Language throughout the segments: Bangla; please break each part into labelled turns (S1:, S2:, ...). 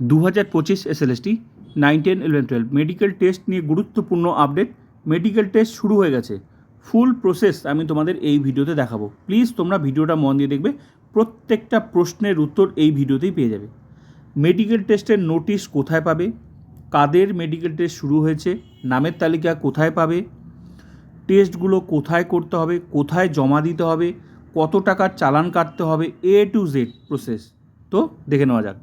S1: 2025 এসএলএসটি 9, 10, 11, 12 মেডিকেল টেস্ট নিয়ে গুরুত্বপূর্ণ আপডেট। মেডিকেল টেস্ট শুরু হয়ে গেছে, ফুল প্রসেস আমি তোমাদের এই ভিডিওতে দেখাবো। প্লিজ তোমরা ভিডিওটা মন দিয়ে দেখবে, প্রত্যেকটা প্রশ্নের উত্তর এই ভিডিওতেই পেয়ে যাবে। মেডিকেল টেস্টের নোটিশ কোথায় পাবে, কাদের মেডিকেল টেস্ট শুরু হয়েছে, নামের তালিকা কোথায় পাবে, টেস্টগুলো কোথায় করতে হবে, কোথায় জমা দিতে হবে, কত টাকার চালান কাটতে হবে, A to Z প্রসেস। তো দেখে নেওয়া যাক।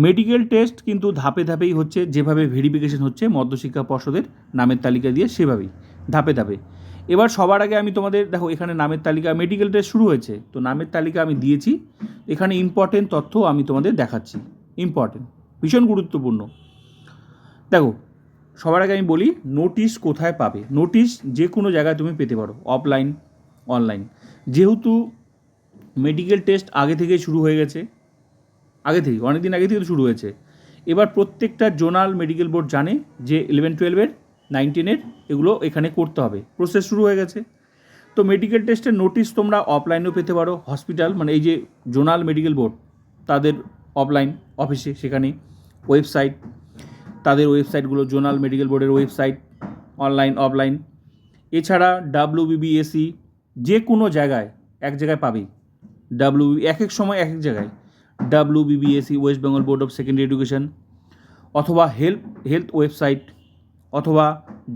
S1: মেডিকেল টেস্ট কিন্তু ধাপে ধাপেই হচ্ছে, যেভাবে ভেরিফিকেশন হচ্ছে মধ্যশিক্ষা পর্ষদের নামের তালিকা দিয়ে, সেভাবেই ধাপে ধাপে। এবার সবার আগে আমি তোমাদের দেখো, এখানে নামের তালিকা, মেডিকেল টেস্ট শুরু হয়েছে, তো নামের তালিকা আমি দিয়েছি। এখানে ইম্পর্টেন্ট তথ্য আমি তোমাদের দেখাচ্ছি, ইম্পর্টেন্ট, ভীষণ গুরুত্বপূর্ণ। দেখো, সবার আগে আমি বলি নোটিশ কোথায় পাবে। নোটিশ যে কোনো জায়গায় তুমি পেতে পারো, অফলাইন, অনলাইন। যেহেতু মেডিকেল টেস্ট আগে থেকেই শুরু হয়ে গেছে, আগে থেকে অনেক দিন আগে থেকে শুরু হয়েছে। এবার প্রত্যেকটা জোনাল মেডিকেল বোর্ড জানে যে 11, 12, 9, 10 এগুলো এখানে করতে হবে, প্রসেস শুরু হয়ে গেছে। তো মেডিকেল টেস্টের নোটিশ তোমরা অফলাইনেও পেতে পারো, হসপিটাল মানে এই যে জোনাল মেডিকেল বোর্ড তাদের অফলাইন অফিসে, সেখানে ওয়েবসাইট, তাদের ওয়েবসাইটগুলো জোনাল মেডিকেল বোর্ডের ওয়েবসাইট, অনলাইন অফলাইন। এছাড়া WBBSE যে কোনো জায়গায় এক জায়গায় পাবেই, এক এক সময় এক এক জায়গায়। WBBSE West Bengal board of secondary education, অথবা হেলথ ওয়েবসাইট, অথবা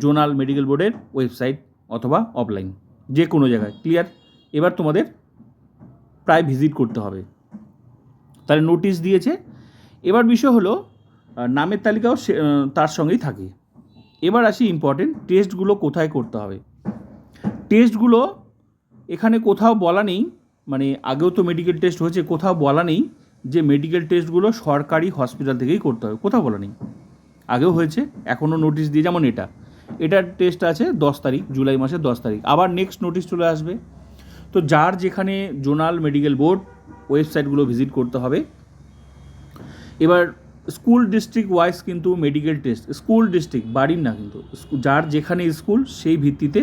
S1: জোনাল মেডিকেল বোর্ডের ওয়েবসাইট, অথবা অফলাইন, যে কোনো জায়গায়। ক্লিয়ার? এবার তোমাদের প্রায় ভিজিট করতে হবে। তাহলে নোটিশ দিয়েছে। এবার বিষয় হলো নামের তালিকাও তার সঙ্গেই থাকে। এবার আসি ইম্পর্টেন্ট, টেস্টগুলো কোথায় করতে হবে। টেস্টগুলো এখানে কোথাও বলা নেই, মানে আগেও তো মেডিকেল টেস্ট হয়েছে, কোথাও বলা নেই যে মেডিকেল টেস্টগুলো সরকারি হসপিটাল থেকেই করতে হবে, কোথাও বলা নেই। আগেও হয়েছে, এখনও নোটিশ দিয়ে, যেমন এটার টেস্ট আছে 10 তারিখ, জুলাই মাসের 10 তারিখ, আবার নেক্সট নোটিশ চলে আসবে। তো যার যেখানে জোনাল মেডিকেল বোর্ড ওয়েবসাইটগুলো ভিজিট করতে হবে। এবার স্কুল ডিস্ট্রিক্ট ওয়াইজ কিন্তু মেডিকেল টেস্ট, স্কুল ডিস্ট্রিক্ট বাড়ির না, কিন্তু যার যেখানে স্কুল সেই ভিত্তিতে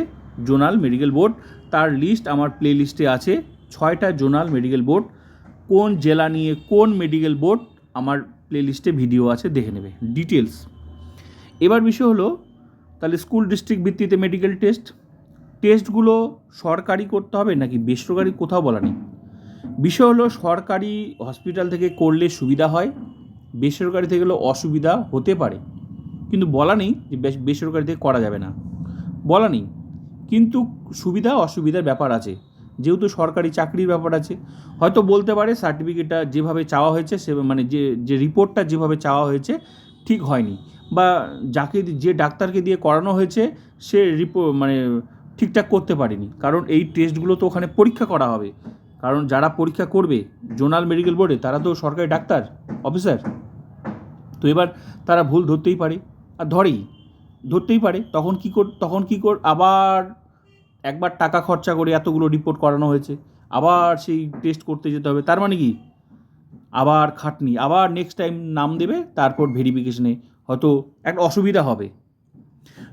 S1: জোনাল মেডিকেল বোর্ড, তার লিস্ট আমার প্লে লিস্টে আছে। 6টা জোনাল মেডিকেল বোর্ড, কোন জেলা নিয়ে কোন মেডিকেল বোর্ড, আমার প্লে লিস্টে ভিডিও আছে, দেখে নেবে ডিটেলস। এবার বিষয় হলো, তাহলে স্কুল ডিস্ট্রিক্ট ভিত্তিতে মেডিকেল টেস্টগুলো সরকারি করতে হবে নাকি বেসরকারি, কোথাও বলা নেই। বিষয় হলো, সরকারি হসপিটাল থেকে করলে সুবিধা হয়, বেসরকারি থেকে গেলেও অসুবিধা হতে পারে, কিন্তু বলা নেই যে বেসরকারি থেকে করা যাবে না, বলা নেই। কিন্তু সুবিধা অসুবিধার ব্যাপার আছে, যেহেতু সরকারি চাকরির ব্যাপার আছে। হয়তো বলতে পারে সার্টিফিকেটটা যেভাবে চাওয়া হয়েছে, সে মানে যে রিপোর্টটা যেভাবে চাওয়া হয়েছে ঠিক হয়নি, বা যে ডাক্তারকে দিয়ে করানো হয়েছে সে মানে ঠিকঠাক করতে পারেনি। কারণ এই টেস্টগুলো তো ওখানে পরীক্ষা করা হবে, কারণ যারা পরীক্ষা করবে জোনাল মেডিকেল বোর্ডে তারা তো সরকারি ডাক্তার অফিসার। তো এবার তারা ভুল ধরতেই পারে, আর ধরতেই পারে। তখন কি কর আবার একবার টাকা খরচা করে এতগুলো রিপোর্ট করানো হয়েছে, আবার সেই টেস্ট করতে যেতে হবে। তার মানে কি, আবার খাটনি, আবার নেক্সট টাইম নাম দেবে, তারপর ভেরিফিকেশনে হয়তো একটা অসুবিধা হবে।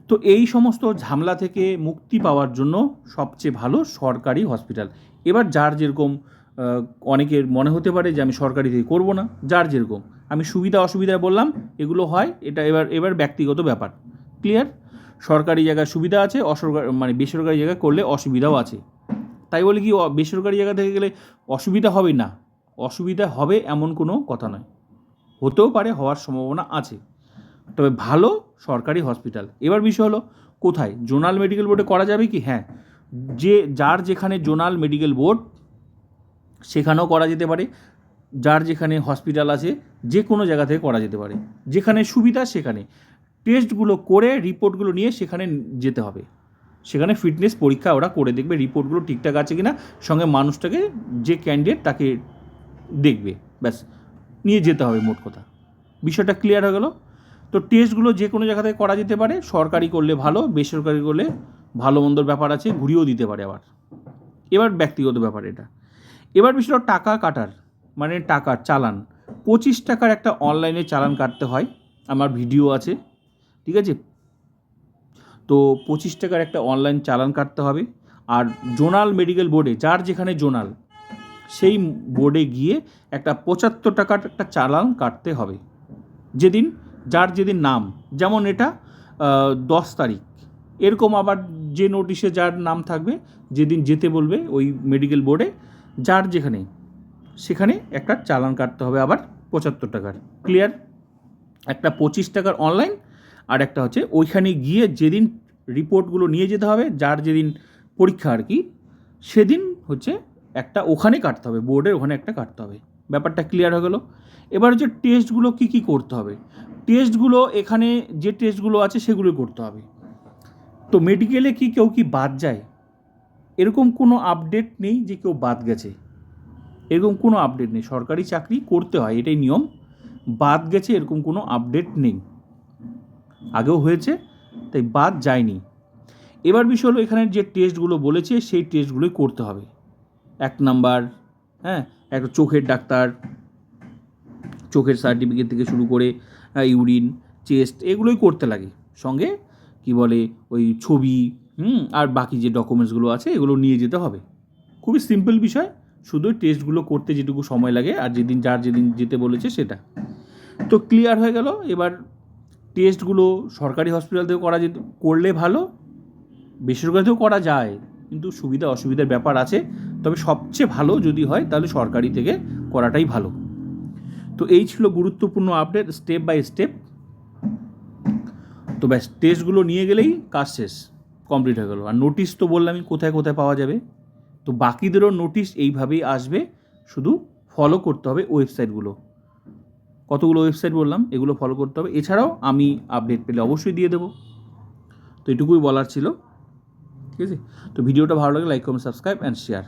S1: তো এই সমস্ত ঝামেলা থেকে মুক্তি পাওয়ার জন্য সবচেয়ে ভালো সরকারি হসপিটাল। এবার যার যেরকম, অনেকের মনে হতে পারে যে আমি সরকারি থেকে করবো না, যার যেরকম, আমি সুবিধা অসুবিধা বললাম, এগুলো হয়, এটা এবার ব্যক্তিগত ব্যাপার। ক্লিয়ার? সরকারি জায়গায় সুবিধা আছে, মানে বেসরকারি জায়গায় করলে অসুবিধাও আছে। তাই বলে কি বেসরকারি জায়গা থেকে গেলে অসুবিধা হবে না, অসুবিধা হবে এমন কোনো কথা নয়, হতেও পারে, হওয়ার সম্ভাবনা আছে, তবে ভালো সরকারি হসপিটাল। এবার বিষয় হলো, কোথায় জোনাল মেডিকেল বোর্ডে করা যাবে কি? হ্যাঁ, যার যেখানে জোনাল মেডিকেল বোর্ড সেখানেও করা যেতে পারে, যার যেখানে হসপিটাল আছে যে কোনো জায়গা থেকে করা যেতে পারে, যেখানে সুবিধা সেখানে টেস্টগুলো করে রিপোর্টগুলো নিয়ে সেখানে যেতে হবে। সেখানে ফিটনেস পরীক্ষা ওরা করে দেখবে রিপোর্টগুলো ঠিকঠাক আছে কিনা, সঙ্গে মানুষটাকে, যে ক্যান্ডিডেট তাকে দেখবে, ব্যাস, নিয়ে যেতে হবে। মোট কথা বিষয়টা ক্লিয়ার হয়ে গেল। তো টেস্টগুলো যে কোনো জায়গা থেকে করা যেতে পারে, সরকারি করলে ভালো, বেসরকারি করলে ভালো মন্দর ব্যাপার আছে, ঘুরিয়েও দিতে পারে আবার। এবার ব্যক্তিগত ব্যাপার এটা। এবার বিষয়টা টাকা কাটার, মানে টাকার চালান। 25 টাকার একটা অনলাইনে চালান কাটতে হয়, আমার ভিডিও আছে, ঠিক আছে? তো 25 টাকার একটা অনলাইন চালান কাটতে হবে। আর জোনাল মেডিকেল বোর্ডে, যার যেখানে জোনাল, সেই বোর্ডে গিয়ে একটা 75 টাকার একটা চালান কাটতে হবে। যার যেদিন নাম, যেমন এটা 10 তারিখ, এরকম আবার যে নোটিশে যার নাম থাকবে যেদিন যেতে বলবে ওই মেডিকেল বোর্ডে, যার যেখানে সেখানে একটা চালান কাটতে হবে আবার 75 টাকার। ক্লিয়ার? একটা 25 টাকার অনলাইন, আর একটা হচ্ছে ওইখানে গিয়ে যেদিন রিপোর্টগুলো নিয়ে যেতে হবে, যার যেদিন পরীক্ষা আর কি, সেদিন হচ্ছে একটা ওখানে কাটতে হবে, বোর্ডের ওখানে একটা কাটতে হবে। ব্যাপারটা ক্লিয়ার হয়ে গেল। এবার হচ্ছে টেস্টগুলো কী কী করতে হবে। টেস্টগুলো এখানে যে টেস্টগুলো আছে সেগুলোই করতে হবে। তো মেডিকেলে কি কেউ কি বাদ যায়? এরকম কোনো আপডেট নেই যে কেউ বাদ গেছে, এরকম কোনো আপডেট নেই। সরকারি চাকরি করতে হয়, এটাই নিয়ম। বাদ গেছে এরকম কোনো আপডেট নেই, আগেও হয়েছে, তাই বাদ যায়নি। এবার বিষয় হলো এখানে যে টেস্টগুলো বলেছে সেই টেস্টগুলোই করতে হবে। 1 নাম্বার, একটা চোখের ডাক্তার, চোখের সার্টিফিকেট থেকে শুরু করে ইউরিন, চেস্ট, এগুলোই করতে লাগে। সঙ্গে কি বলে ওই ছবি, আর বাকি যে ডকুমেন্টসগুলো আছে এগুলো নিয়ে যেতে হবে। খুবই সিম্পল বিষয়, শুধু টেস্টগুলো করতে যেটুকু সময় লাগে আর যার যেদিন যেতে বলেছে সেটা। তো ক্লিয়ার হয়ে গেল। এবার টেস্টগুলো সরকারি হসপিটাল থেকে করলে ভালো, বেসরকারিতেও করা যায়, কিন্তু সুবিধা অসুবিধার ব্যাপার আছে। তবে সবচেয়ে ভালো যদি হয় তাহলে সরকারি থেকে করাটাই ভালো। তো এই ছিল গুরুত্বপূর্ণ আপডেট, স্টেপ বাই স্টেপ। তো ব্যাস, টেস্টগুলো নিয়ে গেলেই কাজ শেষ, কমপ্লিট হয়ে গেল। আর নোটিশ তো বললামই কোথায় কোথায় পাওয়া যাবে। তো বাকিদেরও নোটিশ এইভাবেই আসবে, শুধু ফলো করতে হবে ওয়েবসাইটগুলো। কতগুলো ওয়েবসাইট বললাম, এগুলো ফলো করতে হবে। এছাড়াও আমি আপডেট পেলে অবশ্যই দিয়ে দেবো। তো এটুকুই বলার ছিল, ঠিক আছে? তো ভিডিওটা ভালো লাগে like comment subscribe and share.